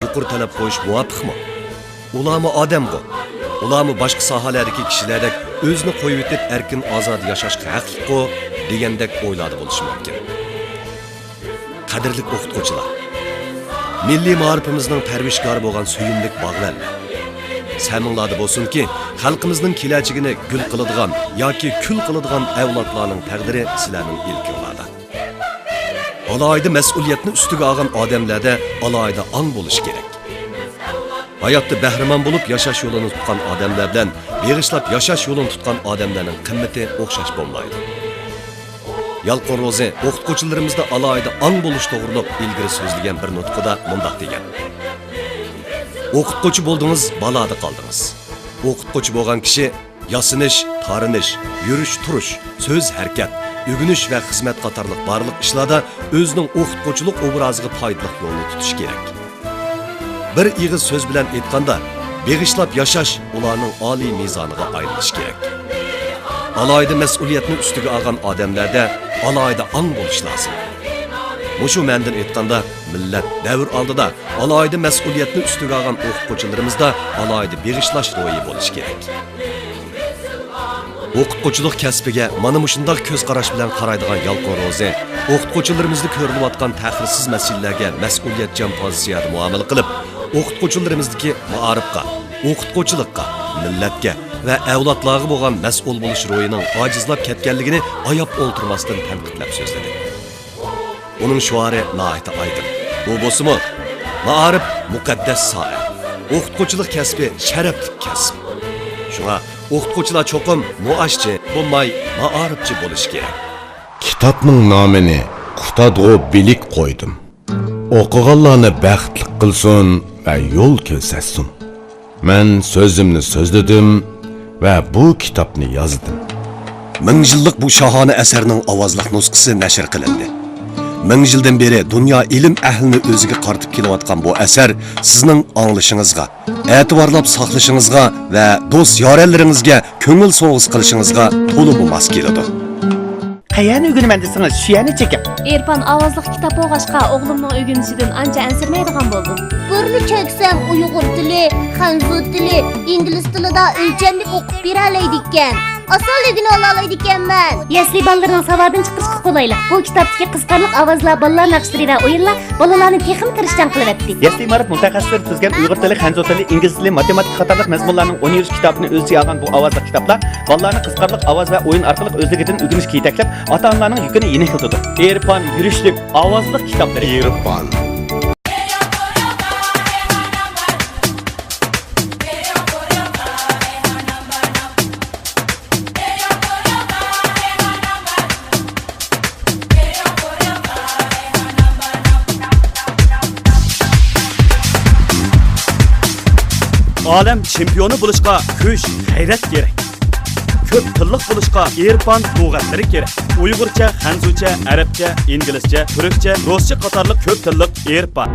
yuqori talab qo'yish muvofiqmi? Ularmi odammi? Ularmi boshqa sohalardagi kishilardek o'zini qo'yib etib erkin ozod yashashga haqliqmi degandek o'yladi bo'lishi mumkin. Qadrli o'qituvchilar, milliy ma'rifimizning parvishkori bo'lgan suyimlik bog'larlar. Səminlarda bolsun ki, xalqimizning kelajagini gül qiladigan yoki kul qiladigan avlodlarning taqdiri sizlarning ilkinglarda. Alayda mas'uliyatni ustiga olgan odamlarda alayda ong bo'lish kerak. Hayotda bahramand bo'lib yashash yo'lini tutgan odamlar bilan beg'ishlab yashash yo'lini tutgan odamlarning qimmati o'xshash bo'lmaydi. Yalqin Ro'zi o'qituvchilarimizda alayda ong bo'lish to'g'riliq ilgari so'zlagan bir nutqida mundaq degan: O'qituvchi bo'ldingiz, balada qoldingiz. O'qituvchi bo'lgan kishi yasinish, tarinish, yurish, turish, so'z, harakat, o'g'inish va xizmat qatorliq barliq ishlarda o'zining o'qituvchilik obraziga foydali yo'lni tutish kerak. Bir ig'iz so'z bilan aytganda, beg'ishlab yashash ularning oliy mezoniga aylanish kerak. Alayda mas'uliyatni ustiga olgan odamlarda alayda ong bo'lish lozim. Mushu mendan aytganda, millat davr oldida alayda mas'uliyatni ustiga olgan o'qituvchilarimizda alayda beg'ishlash ro'yi bo'lishi kerak. O'qituvchilik kasbiga mana shunday ko'z qarash bilan qaraydigan Yalqin Ro'zi o'qituvchilarimizni ko'rilayotgan ta'xirsiz masalalarga mas'uliyatchan pozitsiyada muomala qilib, o'qituvchilarimizdagi ma'arifga, o'qituvchilikqa, millatga va avlodlarga bo'lgan mas'ul bo'lish ro'yining ojizlab ketganligini ayab o'ltirmasdan tanqidlab so'zladi. Uning shuari nihoyat oydin. Bu bo'lsa-mu, ma'arif muqaddas soha. O'qituvchilik kasbi sharafli kasb. Shunga o'qituvchilar cho'qim muashchi bo'lmay, ma'arifchi bo'lishi kerak. Kitobning nomini Qutadg'u bilik qo'ydim. O'qiganlarni baxtli qilsin va yo'l ko'rsatsin. Men so'zimni so'zladim va bu kitobni yozdim. 1000 yillik bu shohona asarning ovozliq nusxasi nashr qilindi. 1000 yildan beri dunyo ilm ahlini o'ziga qartib kelayotgan bu asar sizning anglashingizga, e'tiborlab saqlashingizga va do'st yoralaringizga ko'ngil so'g'iz qilishingizga to'liq mos keladi. Qayani o'g'inaman desangiz, shu yana chekam. Erpan ovozliq kitob o'qishga o'g'limning o'rganishidan ancha ansirmaydigan bo'ldim. Burni cheksam Uyg'ur tili, Xanzu tili, ingliz tilida o'lchamlik o'qib bera oladi ekan. Osonligini ola oladi ekanman. Yasli bolalarning savodini chiqarishga qo'laylik. Bu kitobdagi qiziqarli ovozlar, bolalar naqshlari va o'yinlar bolalarni texnik tirishdan qilyapti. Yasli ma'rif mutaxassislari tuzgan Uyg'ur tili, Xanzu tili, ingliz tili, matematika qatorliq mazmunlarning 10 kitobini o'ziga olgan bu ovozli kitoblar bolalarni qiziqarli ovoz va o'yin orqali o'zligidan o'rganishga yetaklab, ota-onalarning yukini yengillatadi. Erpan yurishlik ovozli kitoblari. Erpan Alem çempionu buluşqa kuch, g'ayrat kerak. Ko'p tilliq buluşqa Erpan lug'atlari kerak. Uyg'urcha, Xanzucha, Arabcha, Inglizcha, Turkcha, Ruscha qatorliq ko'p tilliq Erpan.